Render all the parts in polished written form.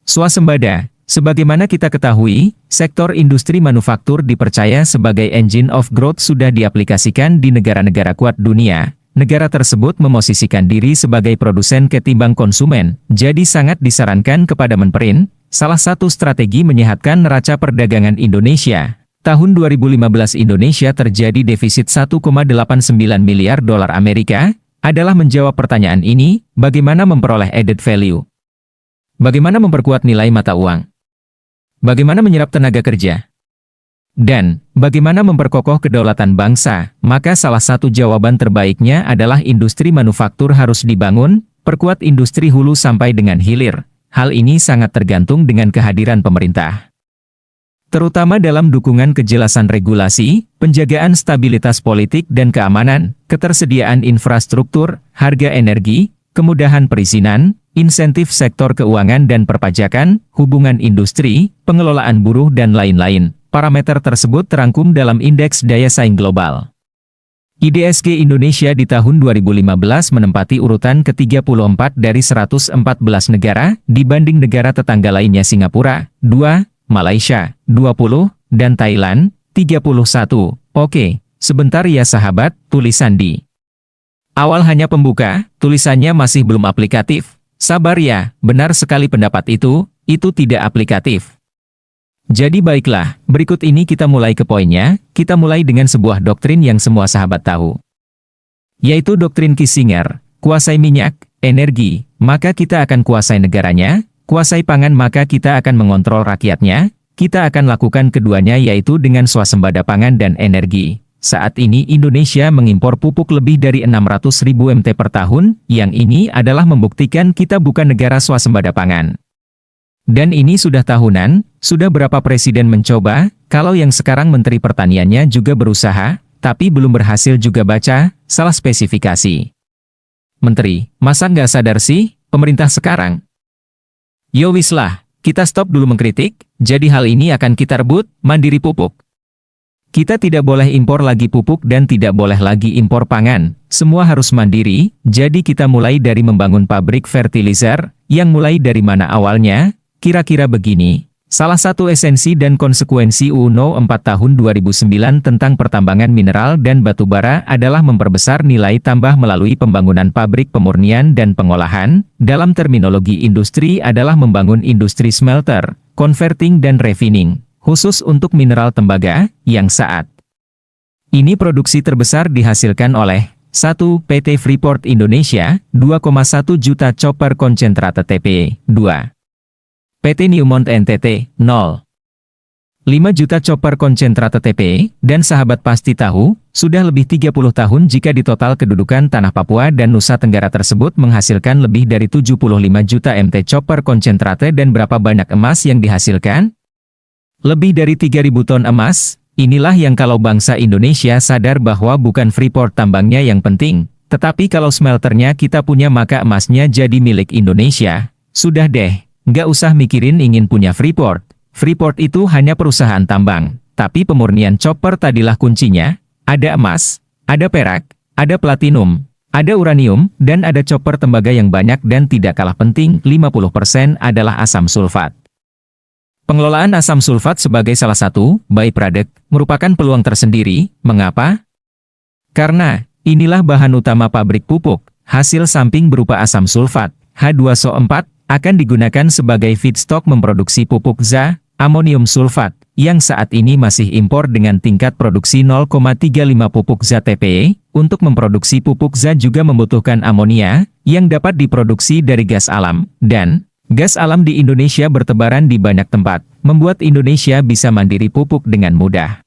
Swasembada. Sebagaimana kita ketahui, sektor industri manufaktur dipercaya sebagai engine of growth sudah diaplikasikan di negara-negara kuat dunia. Negara tersebut memosisikan diri sebagai produsen ketimbang konsumen, jadi sangat disarankan kepada Menperin, salah satu strategi menyehatkan neraca perdagangan Indonesia. Tahun 2015 Indonesia terjadi defisit 1,89 miliar dolar Amerika, adalah menjawab pertanyaan ini, bagaimana memperoleh added value? Bagaimana memperkuat nilai mata uang? Bagaimana menyerap tenaga kerja? Dan, bagaimana memperkokoh kedaulatan bangsa? Maka salah satu jawaban terbaiknya adalah industri manufaktur harus dibangun, perkuat industri hulu sampai dengan hilir. Hal ini sangat tergantung dengan kehadiran pemerintah. Terutama dalam dukungan kejelasan regulasi, penjagaan stabilitas politik dan keamanan, ketersediaan infrastruktur, harga energi, kemudahan perizinan, insentif sektor keuangan dan perpajakan, hubungan industri, pengelolaan buruh dan lain-lain. Parameter tersebut terangkum dalam Indeks Daya Saing Global. IDSG Indonesia di tahun 2015 menempati urutan ke-34 dari 114 negara, dibanding negara tetangga lainnya Singapura, 2, Malaysia, 20, dan Thailand, 31. Oke, sebentar ya sahabat, tulis Sandi. Awal hanya pembuka, tulisannya masih belum aplikatif. Sabar ya, benar sekali pendapat itu tidak aplikatif. Jadi baiklah, berikut ini kita mulai ke poinnya, kita mulai dengan sebuah doktrin yang semua sahabat tahu. Yaitu doktrin Kissinger, kuasai minyak, energi, maka kita akan kuasai negaranya, kuasai pangan maka kita akan mengontrol rakyatnya, kita akan lakukan keduanya yaitu dengan swasembada pangan dan energi. Saat ini Indonesia mengimpor pupuk lebih dari 600.000 MT per tahun, yang ini adalah membuktikan kita bukan negara swasembada pangan. Dan ini sudah tahunan, sudah berapa presiden mencoba, kalau yang sekarang Menteri Pertaniannya juga berusaha, tapi belum berhasil juga baca, salah spesifikasi. Menteri, masa nggak sadar sih, pemerintah sekarang? Yo wis lah, kita stop dulu mengkritik, jadi hal ini akan kita rebut, mandiri pupuk. Kita tidak boleh impor lagi pupuk dan tidak boleh lagi impor pangan. Semua harus mandiri, jadi kita mulai dari membangun pabrik fertilizer, yang mulai dari mana awalnya? Kira-kira begini. Salah satu esensi dan konsekuensi UU No. 4 Tahun 2009 tentang pertambangan mineral dan batubara adalah memperbesar nilai tambah melalui pembangunan pabrik pemurnian dan pengolahan. Dalam terminologi industri adalah membangun industri smelter, converting dan refining. Khusus untuk mineral tembaga, yang saat ini produksi terbesar dihasilkan oleh 1. PT Freeport Indonesia, 2,1 juta chopper konsentrate TPE, 2. PT Newmont NTT, 0,5 juta chopper konsentrate TPE, dan sahabat pasti tahu, sudah lebih 30 tahun jika di total kedudukan tanah Papua dan Nusa Tenggara tersebut menghasilkan lebih dari 75 juta MT chopper konsentrate dan berapa banyak emas yang dihasilkan? Lebih dari 3.000 ton emas, inilah yang kalau bangsa Indonesia sadar bahwa bukan Freeport tambangnya yang penting, tetapi kalau smelternya kita punya maka emasnya jadi milik Indonesia. Sudah deh, nggak usah mikirin ingin punya Freeport. Freeport itu hanya perusahaan tambang, tapi pemurnian chopper tadilah kuncinya. Ada emas, ada perak, ada platinum, ada uranium, dan ada chopper tembaga yang banyak dan tidak kalah penting, 50% adalah asam sulfat. Pengelolaan asam sulfat sebagai salah satu by-product merupakan peluang tersendiri. Mengapa? Karena inilah bahan utama pabrik pupuk. Hasil samping berupa asam sulfat, H2SO4, akan digunakan sebagai feedstock memproduksi pupuk ZA, amonium sulfat, yang saat ini masih impor dengan tingkat produksi 0,35 pupuk ZA TPE. Untuk memproduksi pupuk ZA juga membutuhkan amonia, yang dapat diproduksi dari gas alam, dan gas alam di Indonesia bertebaran di banyak tempat, membuat Indonesia bisa mandiri pupuk dengan mudah.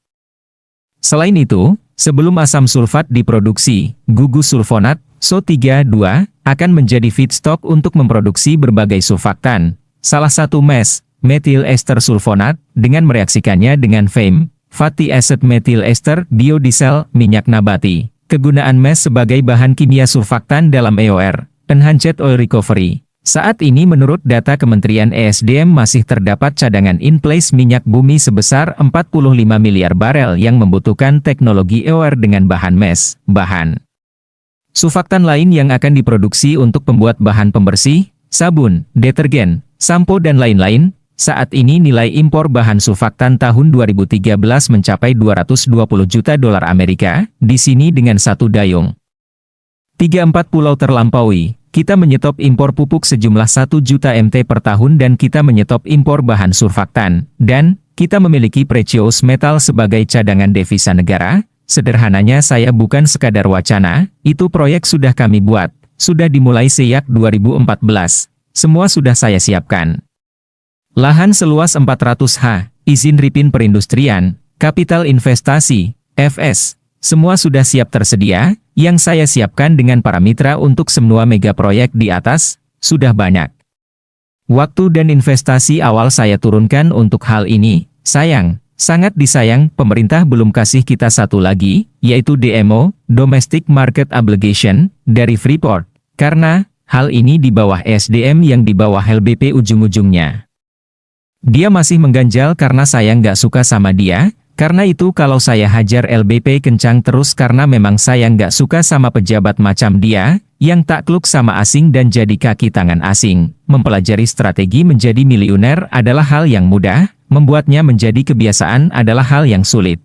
Selain itu, sebelum asam sulfat diproduksi, gugus sulfonat, SO3,2, akan menjadi feedstock untuk memproduksi berbagai sulfaktan. Salah satu MES, methyl ester sulfonat, dengan mereaksikannya dengan FAME, fatty acid methyl ester, biodiesel, minyak nabati. Kegunaan MES sebagai bahan kimia sulfaktan dalam EOR, Enhanced Oil Recovery. Saat ini menurut data Kementerian ESDM masih terdapat cadangan in-place minyak bumi sebesar 45 miliar barel yang membutuhkan teknologi EOR dengan bahan MES, bahan sulfaktan lain yang akan diproduksi untuk pembuat bahan pembersih, sabun, detergen, sampo dan lain-lain. Saat ini nilai impor bahan surfaktan tahun 2013 mencapai 220 juta dolar Amerika, di sini dengan satu dayung. 3-4 pulau terlampaui, kita menyetop impor pupuk sejumlah 1 juta MT per tahun dan kita menyetop impor bahan surfaktan, dan kita memiliki precious metal sebagai cadangan devisa negara. Sederhananya saya bukan sekadar wacana, itu proyek sudah kami buat, sudah dimulai sejak 2014, semua sudah saya siapkan. Lahan seluas 400 ha, izin Ripin Perindustrian, kapital investasi, FS, semua sudah siap tersedia, yang saya siapkan dengan para mitra untuk semua mega proyek di atas, sudah banyak. Waktu dan investasi awal saya turunkan untuk hal ini, sayang, sangat disayang, pemerintah belum kasih kita satu lagi, yaitu DMO, Domestic Market Obligation, dari Freeport, karena hal ini di bawah SDM yang di bawah LBP ujung-ujungnya. Dia masih mengganjal karena saya nggak suka sama dia, karena itu kalau saya hajar LBP kencang terus karena memang saya nggak suka sama pejabat macam dia, yang takluk sama asing dan jadi kaki tangan asing. Mempelajari strategi menjadi miliuner adalah hal yang mudah, membuatnya menjadi kebiasaan adalah hal yang sulit.